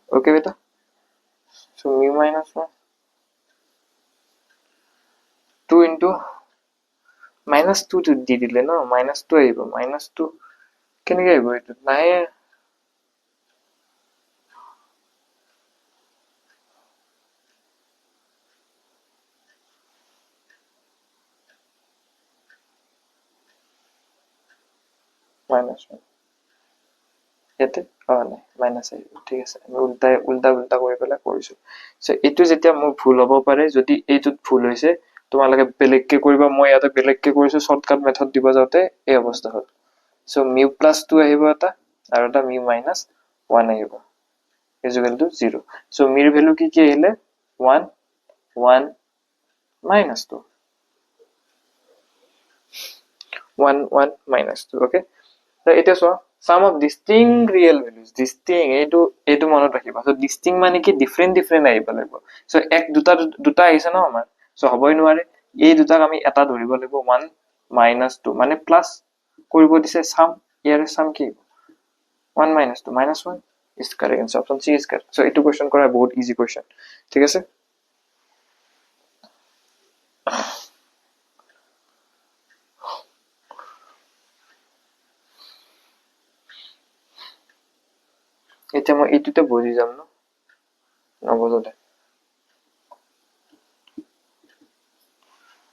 okay beta so mu minus 1 2 into minus 2 to di dile no minus 2 aibo minus 2 kenege aibo etu nai minus 1 এতে নাই minus আহিব ঠিক আছে আমি উল্টা কৰি পেলাই কৰিছো সো এটো যেতিয়া মোৰ ভুল হ'ব পাৰে যদি এইটোত ভুল হৈছে তোমালোকে বেলেগকে কৰিবা মই ইয়াতে বেলেগকে কৰিছো শৰ্টকাট মেথড দিব যাওতে এই অৱস্থা হ'ল সো mu plus 2 আহিব এটা আৰু এটা mu minus 1 আহিব is equal to 0 so Mir value কি আহিলে 1 1 minus 2 1 1 minus 2 okay so এটা so sum of distinct real values distinct এইটো মনত ৰাখিবা সো distinct মানে কি different আহিব লাগিব সো এক দুটা আহিছে ন আমাৰ সো হবই নোৱাৰে এই দুটাক আমি এটা ধৰিব লাগিব 1 minus 2 মানে প্লাস কৰিব দিছে sum ইয়াৰ sum কি 1 minus 2 minus 1 is correct answer option C is correct so এইটো কোৱেশ্চন কৰা বহুত ইজি কোৱেশ্চন ঠিক আছে এতিয়া মই এইটোতে বুজি যাম ন নবজতে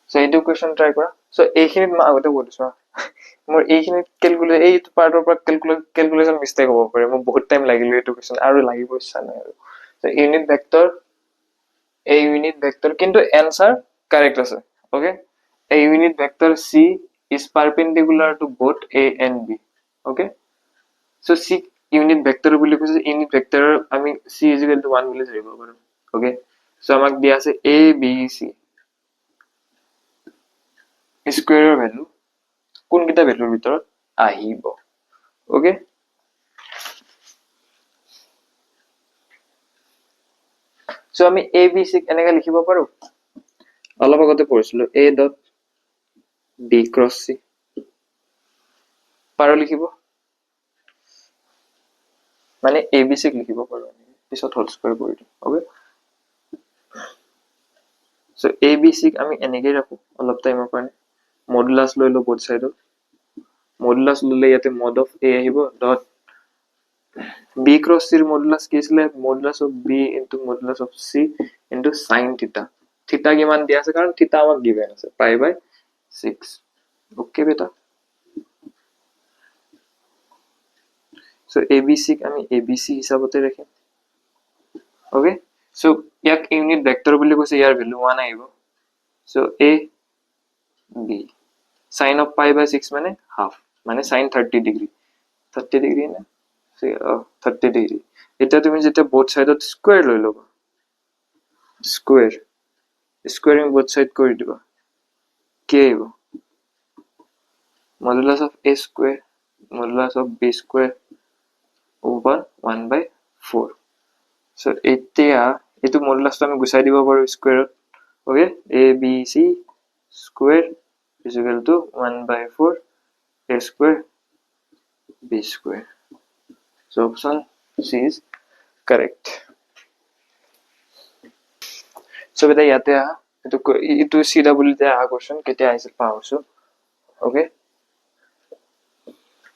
সো এইটো কোৱেশ্চন ট্ৰাই কৰা সো এইখিনিত মই আগতে কৰিছো মোৰ এইখিনিত ক্যালকুলেট এই পাৰ্টৰ পৰা ক্যালকুলেশন মিস্টেক হ'ব পাৰে মোৰ বহুত টাইম লাগিল এইটো কোৱেশ্চন আৰু লাগিব ইচ্ছা নাই আৰু সো ইউনিট ভেক্টৰ কিন্তু आंसर কারেক্ট আছে okay a unit vector c is perpendicular to both a and b okay so c unit vector বুলি কৈছে unit vector আমি c is equal to 1 বুলি ধৰিব পাৰো okay so আমাক দিয়া আছে a b c স্কয়াৰৰ ভ্যালু কোন কিটা ভ্যালুৰ ভিতৰত আহিব okay so আমি a b c এনেকা লিখিব পাৰো অলপ আগতে পঢ়িছিলো a dot b cross c পাৰো লিখিব মানে a b c লিখিব পাৰো পিছত হোল স্কয়াৰ কৰি দিম okay so a b c আমি এনেকৈ ৰাখো অলপ টাইমৰ কাৰণে মডুলাস লৈ লো both side মডুলাস ললে ইয়াতে mod of a আহিব dot b cross c modulus কি আছিল modulus of b into modulus of c into sin theta theta কিমান দিয়া আছে কাৰণ theta আমাক গিভেন আছে pi by 6 okay বেটা so abc আমি abc হিসাবতে ৰাখিম okay so ইয়াক ইউনিট ভেক্টৰ বুলি কৈছে ইয়াৰ ভ্যালু 1 আহিব so a b sin of pi by 6 মানে half মানে sin 30 degree না say 30 degree এটা তুমি যেটা both side of square লৈ লবা squaring both side কৰি দিবা কি আহিব modulus of a square modulus of b square over 1 by 4 so এতিয়া এটো মডুলাসটো আমি গুছাই দিব পাৰো স্কয়াৰত okay a b c square is equal to 1 by 4 a square b square So option C is correct. So beta yate aha itu CW te aha question ketia aise paawso. Okay,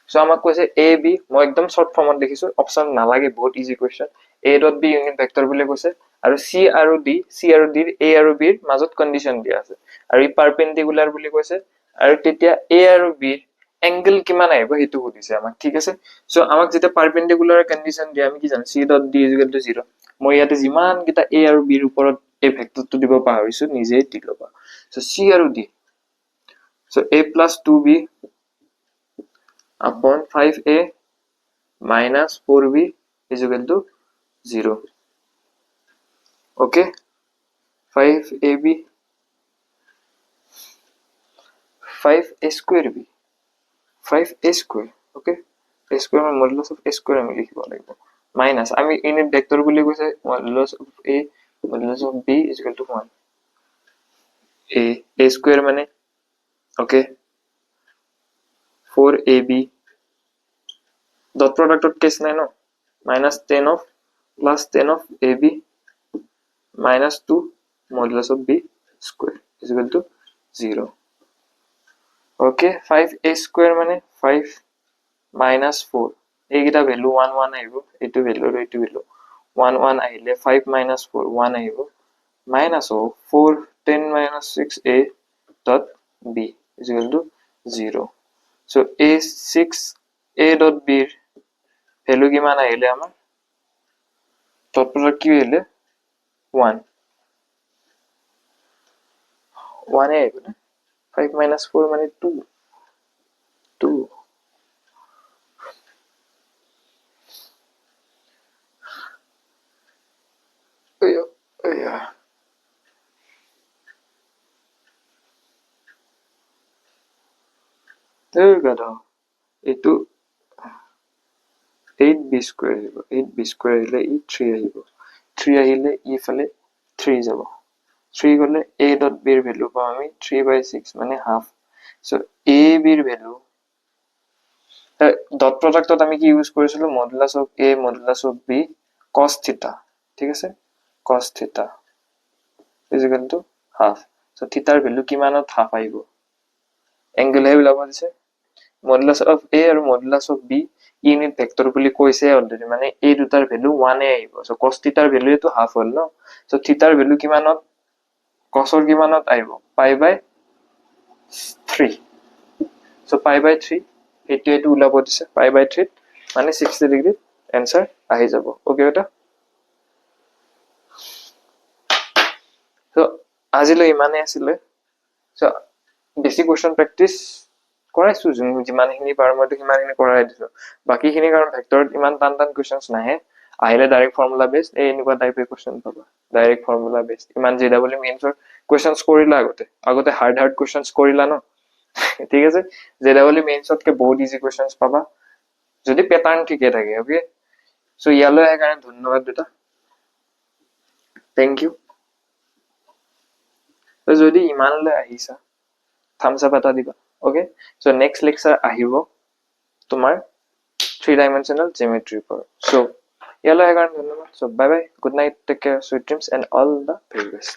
so আমাক কৈছে a b মই একদম short ফর্মত লিখিছো option নালাগে বহুত easy question a dot b unit vector বুলি কৈছে আৰু c আৰু d ৰ a আৰু b ৰ মাজত কন্ডিশন দিয়া আছে আৰু ই পাৰপেন্ডিকুলাৰ বুলি কৈছে আৰু তেতিয়া a আৰু b ৰ এঙ্গেল কিমান আহিব হেতু সুধিছে আমাক ঠিক আছে সো আমাক যেটা পারপেন্ডিকুলার কন্ডিশন দিয়া আমি কি জানো c ডট d 0 মই ইয়াতে যিমান কিটা a আৰু b ৰ ওপৰত এই ভেক্টৰটো দিব পাহৰিছো নিজে দি লবা সো c আৰু d so a plus 2b upon 5a minus 4b is equal to 0. Okay, 5ab 5a square b 5a square. Okay, a square মানে modulus of a square আমি লিখিব লাগিব minus আমি ইউনিট ভেক্টর বুলি কৈছে modulus of a modulus of b is equal to 1 a square মানে okay 4ab dot product of case নাই no minus 10 of plus 10 of ab minus 2 modulus of b square is equal to 0. Okay, 5a square মানে 5 minus 4 এইগিটা value 1 1 আইবো এটো value আৰু এটো value 1 1 আহিলে 5 minus 4 1 আইবো minus of 4 10 minus 6a dot b is equal to 0. So a 6 a dot b ৰ value কিমান আহিলে আমাৰ ডট প্ৰডাক্ট কি আহিলে 1 1 আহিব না 5 minus 4 মানে 2 2 এইটো 8b square আহিব 8b square আহিলে ই 3 আহিব 3 আহিলে ইফালে 3 যাব 3 গলে a dot b ৰ ভ্যালু পাম আমি 3/6 মানে হাফ সো a b ৰ ভ্যালু ডট প্ৰডাক্টত আমি কি ইউজ কৰিছিলো modulus of a modulus of b cos থিটা ঠিক আছে cos থিটা is equal to half so থিটাৰ ভ্যালু কিমানত হাফ আহিব এঙ্গেল হে ওলাব দিছে মডুলাস অফ a আৰু modulus of b unit vector বুলি কৈছে অলৰেডি মানে এই দুটাৰ ভ্যালু 1 এ আহিব সো cos থিটাৰ ভ্যালু এটো হাফ হল ন সো থিটাৰ ভ্যালু কিমানত cosৰ কিমানত আহিব pi by 3 so pi by 3 এটো ওলাব দিছে পাই বাই 3 মানে 60 ডিগ্ৰী आंसर আহি যাব ওকে বেটা সো আজিলৈ ইমানে আছিল সো বেসিক কোশ্চেন প্র্যাকটিস কৰাইছো যিমানখিনি পাৰ মই সিমানখিনি কৰাই দিছো বাকিখিনি কাৰণ ভেক্টৰত ইমান টান টান কোশ্চেনছ নাহে আহিলে ডাইৰেক্ট ফৰ্মুলা বেস এই এনেকুৱা টাইপৰ কোশ্চেন পাবা ডাইৰেক্ট ফৰ্মুলা বেস ইমান জেডব্লিউ মেইনছৰ কোশ্চেনছ কৰিলা আগতে হাৰ্ড কোশ্চেনছ কৰিলা ন ঠিক আছে জেডব্লিউ মেইনছতকে বহুত ইজি কোশ্চেনছ পাবা যদি প্যাটাৰ্ন ঠিকে থাকে ওকে সো ইয়ালৈ আহে কাৰণে ধন্যবাদ বেটা থ্যাংক ইউ তো যদি ইমানলৈ আহিছা thumbs up এটা দিবা okay so next lecture আহিব তোমাৰ 3 dimensional geometry પર so ইয়ালৈ আহে কাৰণে ধন্যবাদ so bye bye good night take care sweet dreams and all the very best